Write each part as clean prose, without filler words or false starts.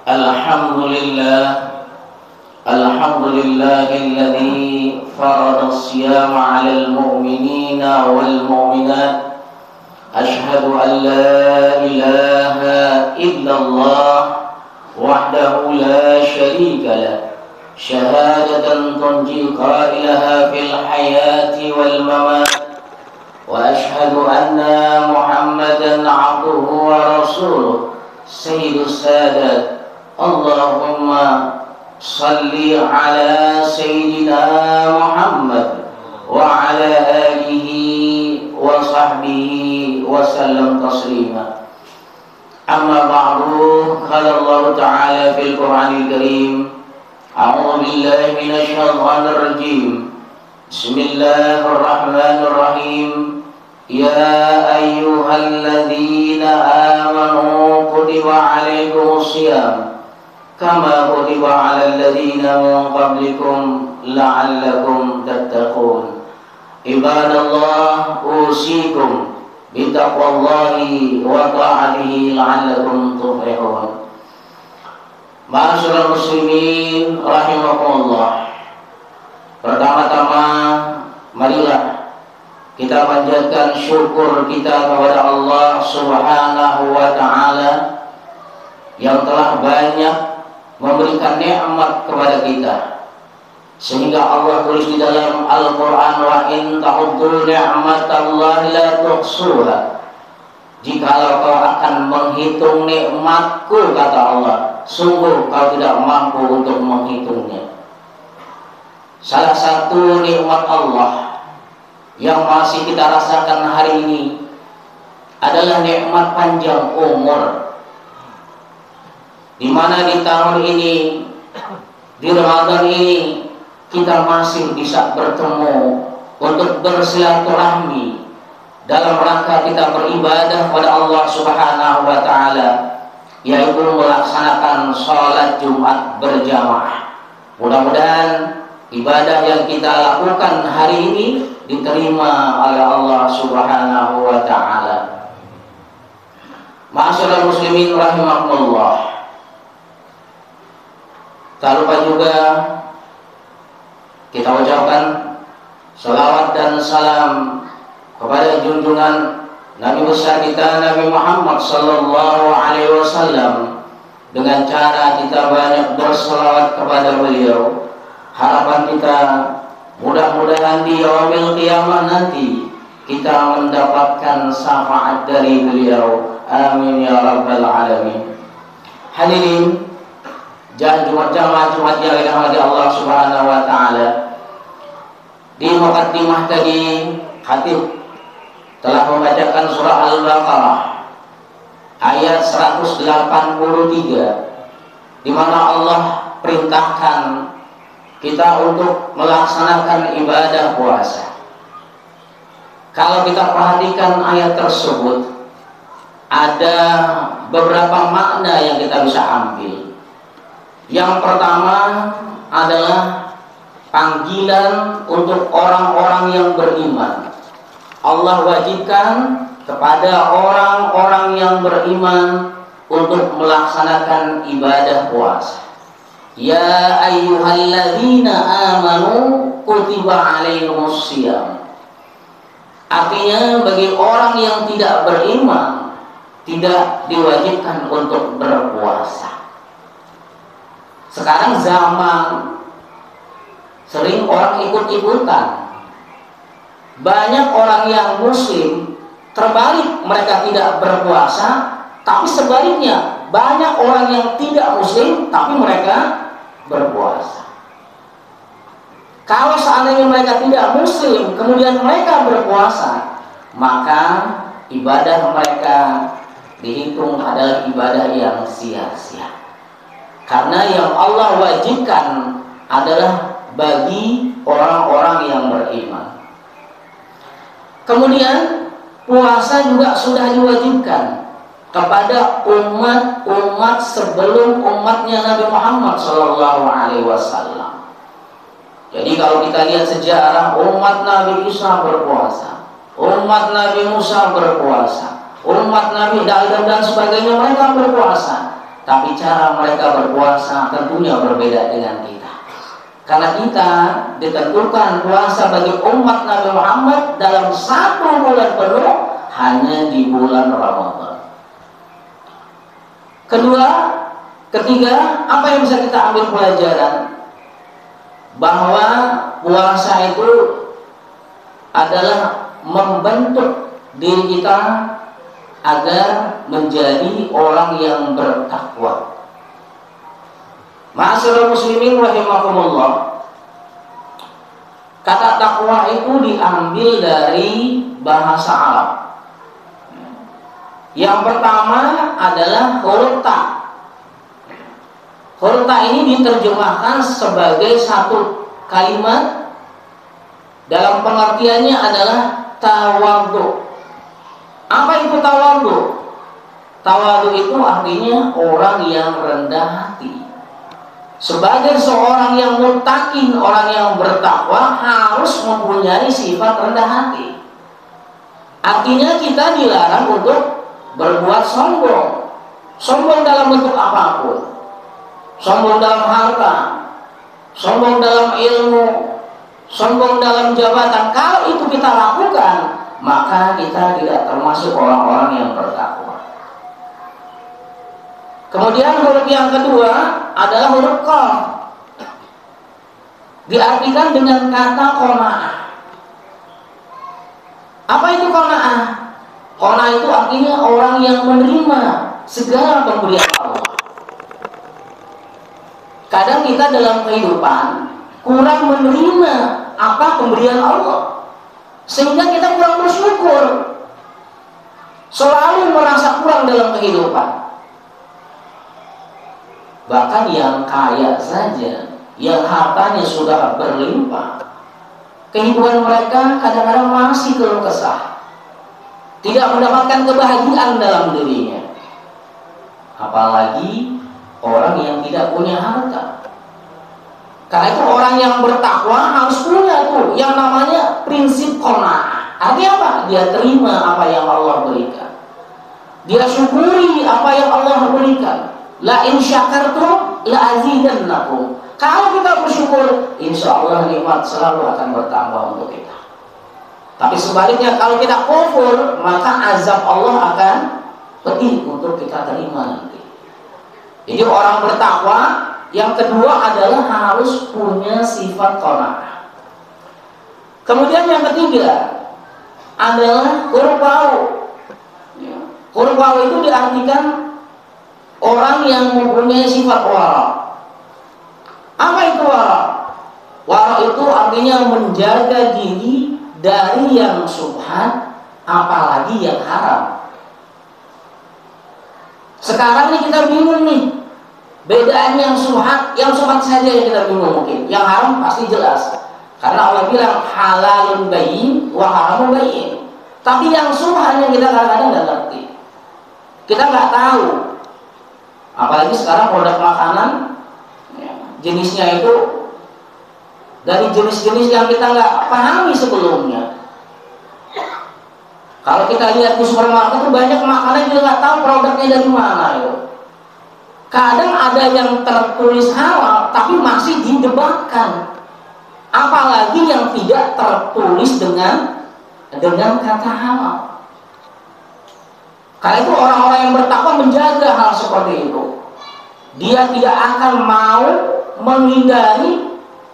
Alhamdulillah, alhamdulillahilladzi farada as-siyama 'alal mu'minina wal mu'minat. Ashhadu an la ilaha illallah wahdahu la syarika lah, syahadatan tunji qailaha fil hayati wal mamat. Wa ashhadu anna Muhammadan 'abduhu wa rasuluh sayyidus sadat. Allahumma salli ala sayyidina Muhammad wa ala alihi wa sahbihi wa sallam taslima. Amma ba'du, qala Allah ta'ala fil Qur'anil Karim, a'udzu billahi minasy syaithanir rajim. Bismillahirrahmanirrahim. Ya ayyuhalladzina amanu kutiba 'alaikumus syiyam kama kutiba 'alal ladzina min qablikum la'allakum tattaqun. Ibadallah, usikum bitaqwallahi wa ta'atihi la'allakum tuflihun. Ma'asyiral muslimin rahimakumullah. Pertama-tama marilah kita panjatkan syukur kita kepada Allah Subhanahu wa ta'ala yang telah banyak memberikan nikmat kepada kita, sehingga Allah tulis di dalam Al-Quran, wa in ta'uddu ni'matallahi la tuhsuha. Jikalau kau akan menghitung nikmatku, kata Allah, sungguh kau tidak mampu untuk menghitungnya. Salah satu nikmat Allah yang masih kita rasakan hari ini adalah nikmat panjang umur, di mana di tahun ini, di Ramadan ini, kita masih bisa bertemu untuk bersilaturahmi dalam rangka kita beribadah kepada Allah Subhanahu wa ta'ala, yaitu melaksanakan sholat Jumat berjamaah. Mudah-mudahan ibadah yang kita lakukan hari ini diterima oleh Allah Subhanahu wa ta'ala. Ma'asyiral muslimin rahimakumullah. Tak lupa juga kita ucapkan salawat dan salam kepada junjungan Nabi besar kita, Nabi Muhammad sallallahu alaihi wasallam, dengan cara kita banyak bersalawat kepada beliau. Harapan kita, mudah-mudahan di yaumil qiyamah nanti kita mendapatkan syafaat dari beliau. Amin ya rabbal alamin. Hadirin jamaah Jumat yang dirahmati Allah Subhanahu wa ta'ala, di muqaddimah tadi khatib telah membacakan surah Al-Baqarah ayat 183, di mana Allah perintahkan kita untuk melaksanakan ibadah puasa. Kalau kita perhatikan ayat tersebut, ada beberapa makna yang kita bisa ambil. Yang pertama adalah panggilan untuk orang-orang yang beriman. Allah wajibkan kepada orang-orang yang beriman untuk melaksanakan ibadah puasa. Ya ayyuhalladzina amanu kutiba 'alaikumus syiyam. Artinya bagi orang yang tidak beriman tidak diwajibkan untuk berpuasa. Sekarang zaman sering orang ikut-ikutan. Banyak orang yang muslim terbalik, mereka tidak berpuasa, tapi sebaliknya banyak orang yang tidak muslim tapi mereka berpuasa. Kalau seandainya mereka tidak muslim kemudian mereka berpuasa, maka ibadah mereka dihitung adalah ibadah yang sia-sia. Karena yang Allah wajibkan adalah bagi orang-orang yang beriman. Kemudian puasa juga sudah diwajibkan kepada umat-umat sebelum umatnya Nabi Muhammad SAW. Jadi kalau kita lihat sejarah, umat Nabi Isa berpuasa, umat Nabi Musa berpuasa, umat Nabi Daud dan sebagainya, mereka berpuasa. tapi cara mereka berpuasa tentunya berbeda dengan kita. Karena kita ditentukan puasa bagi umat Nabi Muhammad dalam 1 bulan penuh hanya di bulan Ramadan. Ketiga, apa yang bisa kita ambil pelajaran? Bahwa puasa itu adalah membentuk diri kita agar menjadi orang yang bertakwa. Ma'asyiral muslimin rahimakumullah. Kata takwa itu diambil dari bahasa Arab. Yang pertama adalah huruf ta. Huruf ta ini diterjemahkan sebagai satu kalimat, dalam pengertiannya adalah tawadhu. Apa itu tawadhu? Tawadhu itu artinya orang yang rendah hati. Sebagai seorang yang muttaqin, orang yang bertakwa harus mempunyai sifat rendah hati. Artinya kita dilarang untuk berbuat sombong. Sombong dalam bentuk apapun. Sombong dalam harta, sombong dalam ilmu, sombong dalam jabatan. Kalau itu kita lakukan, maka kita tidak termasuk orang-orang yang bertakwa. Kemudian huruf yang kedua adalah huruf qaf. Diartikan dengan kata qanaah. Apa itu qanaah? Qanaah itu artinya orang yang menerima segala pemberian Allah. Kadang kita dalam kehidupan kurang menerima apa pemberian Allah, sehingga kita kurang bersyukur, selalu merasa kurang dalam kehidupan. Bahkan yang kaya saja, yang hartanya sudah berlimpah, kehidupan mereka kadang-kadang masih keluh kesah, tidak mendapatkan kebahagiaan dalam dirinya. Apalagi orang yang tidak punya harta. Karena itu orang yang bertakwa harus punya tuh yang namanya prinsip qanaah. Artinya apa? Dia terima apa yang Allah berikan. Dia syukuri apa yang Allah berikan. La in syakartum la azidannakum. Kalau kita bersyukur, insya Allah nikmat selalu akan bertambah untuk kita. Tapi sebaliknya kalau kita kufur, maka azab Allah akan pedih untuk kita terima nanti. Jadi orang bertakwa yang kedua adalah harus punya sifat qanaah. Kemudian yang ketiga adalah huruf waw. Huruf waw itu diartikan orang yang mempunyai sifat wara. Apa itu wara? Wara itu artinya menjaga diri dari yang subhat, apalagi yang haram. Sekarang ini kita bingung nih, bedaan yang subhat saja yang kita bingung mungkin. Yang haram pasti jelas, karena Allah bilang halalun bayyin wa haramun bayyin. Tapi yang subhat yang kita kadang-kadang nggak ngerti, kita nggak tahu. Apalagi sekarang produk makanan jenisnya itu dari jenis-jenis yang kita nggak pahami sebelumnya. Kalau kita lihat di supermarket itu banyak makanan juga nggak tahu produknya dari mana itu. Kadang ada yang tertulis halal tapi masih didebatkan. Apalagi yang tidak tertulis dengan kata halal. Karena itu orang-orang yang bertakwa menjaga hal seperti itu. Dia tidak akan mau menghindari,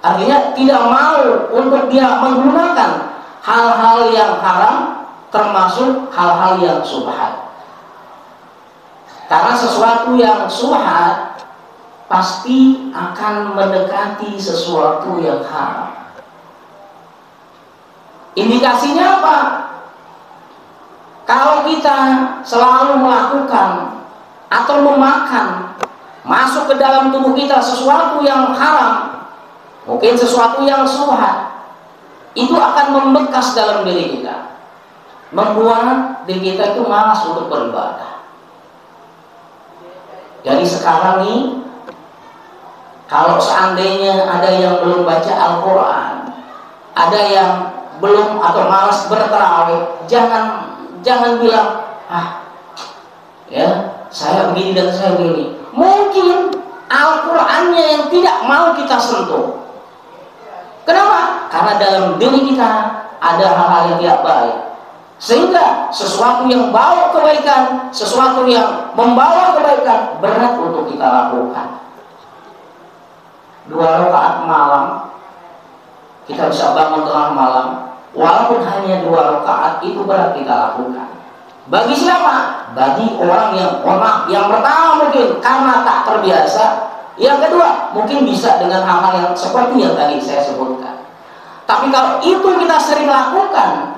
artinya tidak mau untuk dia menggunakan hal-hal yang haram, termasuk hal-hal yang subhat. Karena sesuatu yang subhat pasti akan mendekati sesuatu yang haram. Indikasinya apa? Kalau kita selalu melakukan atau memakan, masuk ke dalam tubuh kita sesuatu yang haram, mungkin sesuatu yang subhat, itu akan membekas dalam diri kita, membuat diri kita itu malas untuk beribadah. Jadi sekarang nih, kalau seandainya ada yang belum baca Al-Quran, ada yang belum atau malas bertarawih, jangan bilang, ya saya begini dan saya begini. mungkin Al-Qur'annya yang tidak mau kita sentuh. Kenapa? Karena dalam diri kita ada hal-hal yang tidak baik. Sehingga sesuatu yang bawa kebaikan, sesuatu yang membawa kebaikan berat untuk kita lakukan. 2 rakaat malam, kita bisa bangun tengah malam, walaupun hanya 2 rakaat itu berat kita lakukan. Bagi siapa? Bagi orang yang pertama mungkin karena tak terbiasa, yang kedua mungkin bisa dengan hal-hal yang seperti yang tadi saya sebutkan. Tapi kalau itu kita sering lakukan,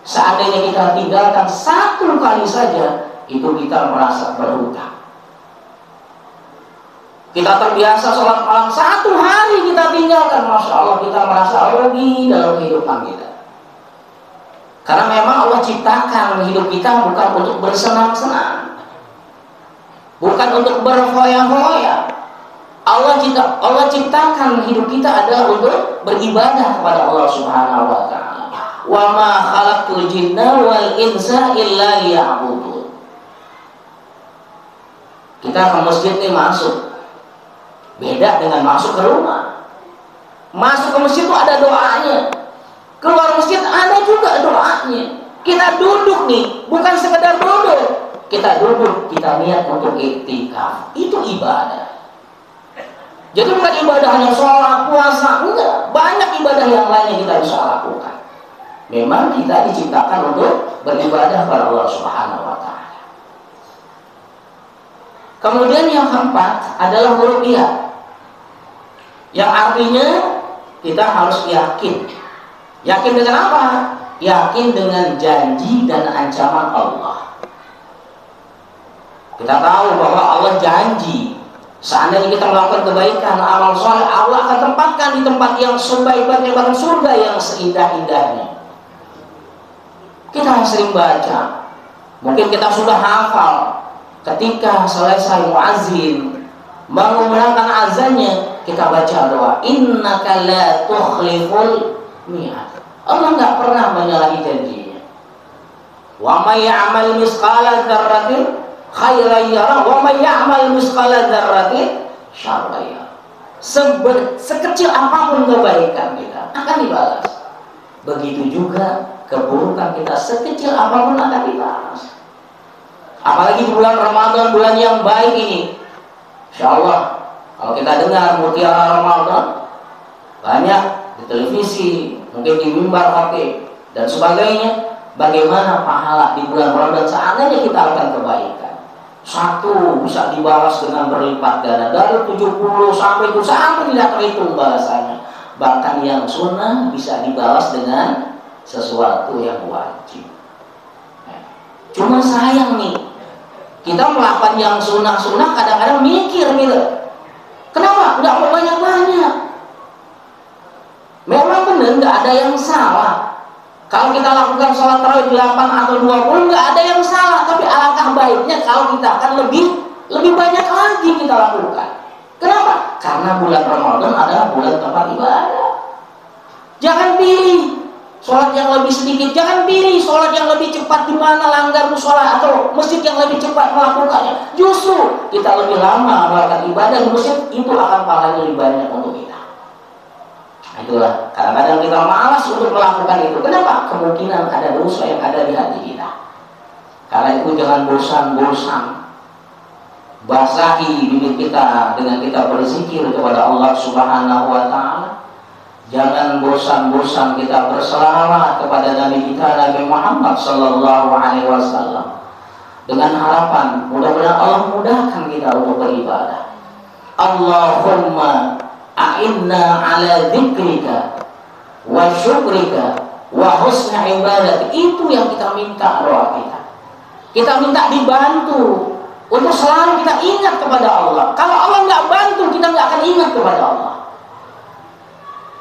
seandainya kita tinggalkan 1 kali saja, itu kita merasa berhutang. Kita terbiasa sholat malam 1 hari kita tinggalkan, Masya Allah, kita merasa rugi dalam kehidupan kita. Karena memang Allah ciptakan hidup kita bukan untuk bersenang-senang, bukan untuk berfoya-foya. Allah ciptakan hidup kita adalah untuk beribadah kepada Allah Subhanahu wa Ta'ala. Wa ma khalaqtul jinna wal insa illa liya'budun. Kita ke masjid nih masuk, beda dengan masuk ke rumah. Masuk ke masjid itu ada doanya, keluar masjid ada juga doanya. Kita duduk nih, bukan sekedar duduk. Kita duduk, kita niat untuk iktikaf, itu ibadah. Jadi bukan ibadah hanya sholat, puasa, enggak. Banyak ibadah yang lain yang kita bisa lakukan. Memang kita diciptakan untuk beribadah kepada Allah Subhanahu wa Ta'ala. Kemudian yang keempat adalah ruqyah, yang artinya kita harus yakin. Yakin dengan apa? Yakin dengan janji dan ancaman Allah. Kita tahu bahwa Allah janji, seandainya kita melakukan kebaikan, amal soleh, Allah akan tempatkan di tempat yang sebaik-baiknya, bahkan surga yang seindah-indahnya. Kita sering baca, mungkin kita sudah hafal, ketika selesai muazzin mengumandangkan azannya, kita baca doa, innaka la tukhliful mi'ad. Allah nggak pernah menyalahi janjinya. Wa may ya'mal misqala dzarratin khairan yarah wa may ya'mal misqala dzarratin syarran yarah. Sekecil apapun kebaikan kita akan dibalas. Begitu juga keburukan kita, sekecil apapun akan dibalas. Apalagi di bulan Ramadan, bulan yang baik ini. Insyaallah kalau kita dengar mutiara Ramadan banyak di televisi, mungkin di mimbar khatib dan sebagainya, bagaimana pahala di bulan Ramadan seandainya kita akan kebaikan. 1 bisa dibalas dengan berlipat ganda, dari 70 sampai tidak terhitung balasannya. Bahkan yang sunnah bisa dibalas dengan sesuatu yang wajib. Cuma sayang nih, kita melakukan yang sunnah-sunnah kadang-kadang mikir gitu, kenapa nggak mau banyak-banyak? Memang benar nggak ada yang salah. Kalau kita lakukan sholat tarawih 8 atau 20 nggak ada yang salah. Tapi alangkah baiknya kalau kita akan lebih banyak lagi kita lakukan. Kenapa? Karena bulan Ramadan adalah bulan tempat ibadah. Jangan pilih sholat yang lebih sedikit, jangan pilih sholat yang lebih cepat di mana langgar musola atau masjid yang lebih cepat melakukannya. Justru kita lebih lama melakukan ibadah di masjid, itu akan pahalanya lebih banyak untuk kita. Itulah kadang-kadang kita malas untuk melakukan itu. Kenapa? Kemungkinan ada dosa yang ada di hati kita. Karena itu jangan bosan-bosan, basahi bibir kita dengan kita berzikir kepada Allah Subhanahu wa Ta'ala. Jangan bosan-bosan kita berselawat kepada Nabi kita, Nabi Muhammad Sallallahu Alaihi Wasallam, dengan harapan mudah-mudahan Allah mudahkan kita untuk beribadah. Allahumma a'inna ala dzikrika wa syukrika wa husni ibadati. Itu yang kita minta doa kita. Kita minta dibantu untuk selalu kita ingat kepada Allah. Kalau Allah nggak bantu, kita nggak akan ingat kepada Allah.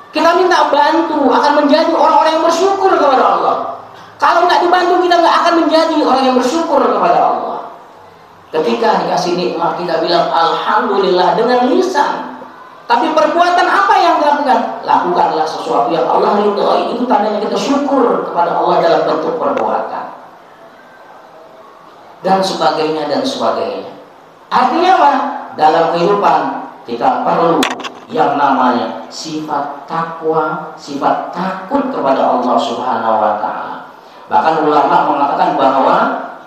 Kita minta bantu akan menjadi orang-orang yang bersyukur kepada Allah. Kalau nggak dibantu, kita nggak akan menjadi orang yang bersyukur kepada Allah. Ketika dikasih nikmat, kita bilang alhamdulillah dengan lisan. Tapi perbuatan apa yang dilakukan? Lakukanlah sesuatu yang Allah ridhoi. Itu tandanya kita syukur kepada Allah dalam bentuk perbuatan. Dan sebagainya dan sebagainya. Artinya apa? dalam kehidupan kita perlu yang namanya sifat takwa, sifat takut kepada Allah Subhanahu wa Ta'ala. Bahkan ulama mengatakan bahwa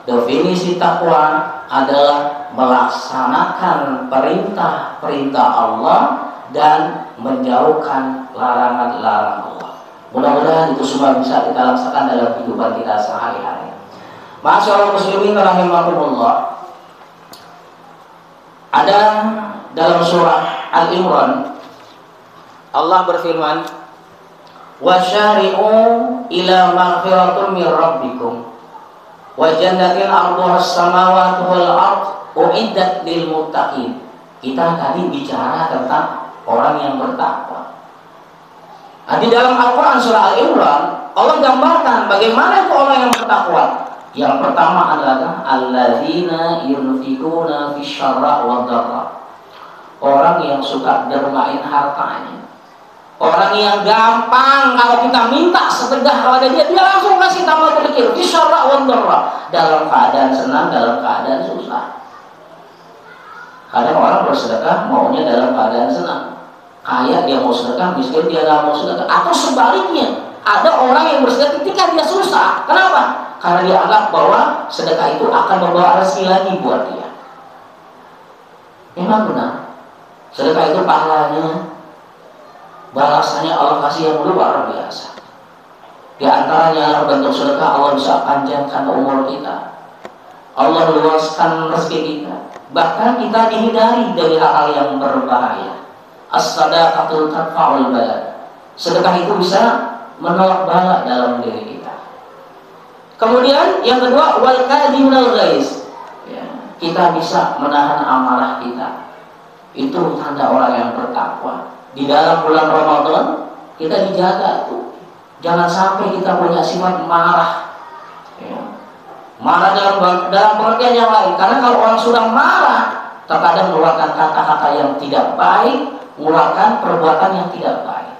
definisi takwa adalah melaksanakan perintah-perintah Allah dan menjauhkan larangan-larangan Allah. Mudah-mudahan itu semua bisa kita laksanakan dalam kehidupan kita sehari-hari. Masyaallah muslimin rahimakumullah. Ada dalam surah Al-Imran Allah berfirman, "Wasyari'u ila maghfiratin min rabbikum wa jannatin 'arduha as-samawati wal ard uiddat lil muttaqin." Kita tadi bicara tentang orang yang bertakwa. Di dalam Al-Quran surah Al-Imran Allah gambarkan bagaimana itu orang yang bertakwa. Yang pertama adalah alladzina yunfikuna fisyarra wa dharra. Orang yang suka dermain hartanya. Orang yang gampang kalau kita minta sedekah kepada dia, dia langsung kasih tanpa berpikir. Fisyarra wa dharra. Dalam keadaan senang, dalam keadaan susah. Kadang orang bersedekah maunya dalam keadaan senang. Kaya dia mau sedekah, miskin dia nggak mau sedekah. Atau sebaliknya, ada orang yang bersedekah ketika dia susah. Kenapa? Karena dia anggap bahwa sedekah itu akan membawa rezeki lagi buat dia. Memang benar. Sedekah itu pahalanya, balasannya Allah kasih yang luar biasa. Di antaranya bentuk sedekah Allah bisa panjangkan umur kita. Allah luaskan rezeki kita. Bahkan kita dihindari dari hal-hal yang berbahaya. As-sadaqatul tadfa'ul bala. Sedekah itu bisa menolak bala dalam diri kita. Kemudian yang kedua, wal kadhiminal ghaiz. Ya, kita bisa menahan amarah kita. Itu tanda orang yang bertakwa. Di dalam bulan Ramadan kita dijaga tuh. Jangan sampai kita punya sifat marah. Ya. Marah dalam pengertian yang lain. Karena kalau orang sudah marah, terkadang mengeluarkan kata-kata yang tidak baik, mengeluarkan perbuatan yang tidak baik.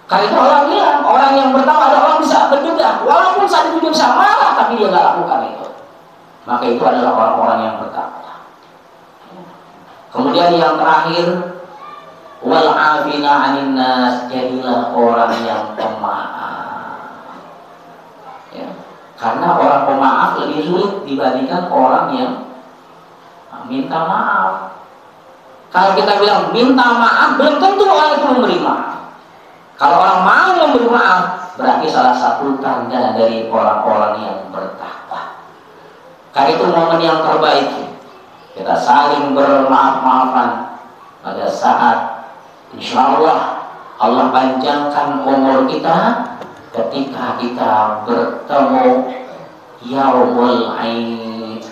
Karena itu orang bilang, orang yang bertakwa ada orang bisa berdedah, walaupun saat itu dia bisa marah, tapi dia nggak lakukan itu. Maka itu adalah orang-orang yang bertakwa. Kemudian yang terakhir, wal afina 'anil nas, jadilah orang yang pemaaf. Ya. Karena orang pemaaf lebih sulit dibandingkan orang yang minta maaf. Kalau kita bilang minta maaf, belum tentu orang itu memberi maaf. Kalau orang mau memberi maaf, berarti salah satu tanda dari orang-orang yang bertakwa. Karena itu momen yang terbaik kita saling bermaaf-maafan pada saat insya Allah Allah panjangkan umur kita ketika kita bertemu yaumul aid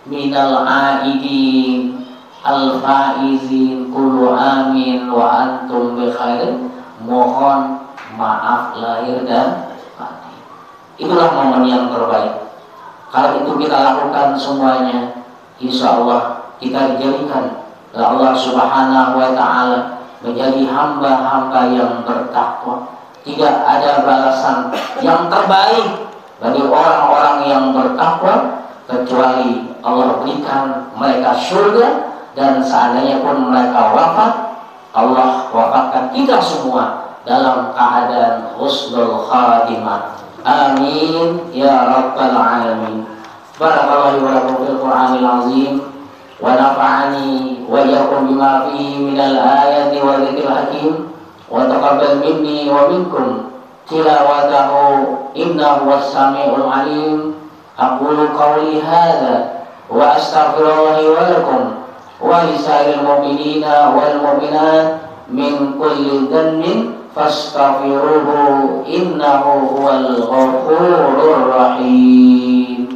minal aidin al-faizin kullu amin wa antum bi khairin. Mohon maaf lahir dan batin. Itulah momen yang terbaik. Kalau itu kita lakukan semuanya, insya Allah kita dijadikan oleh Allah Subhanahu wa Ta'ala menjadi hamba-hamba yang bertakwa. Tidak ada balasan yang terbaik bagi orang-orang yang bertakwa kecuali Allah berikan mereka surga. Dan seandainya pun mereka wafat, Allah wafatkan kita semua dalam keadaan husnul khatimah. Amin ya rabbal alamin. Barakallahu wa lakum fil Qur'anil azim wa nafa'ani wa iyyakum bima fihi minal ayati wa dzikril hakim wa taqabbal minni wa minkum tilawatahu innahu was-sami'ul alim. Aqulu qawli hadza wa astaghfirullah wa lakum wa lisairil mu'minina wal mu'minat min kulli dhanbin fastaghfiruhu innahu huwal ghafurur rahim.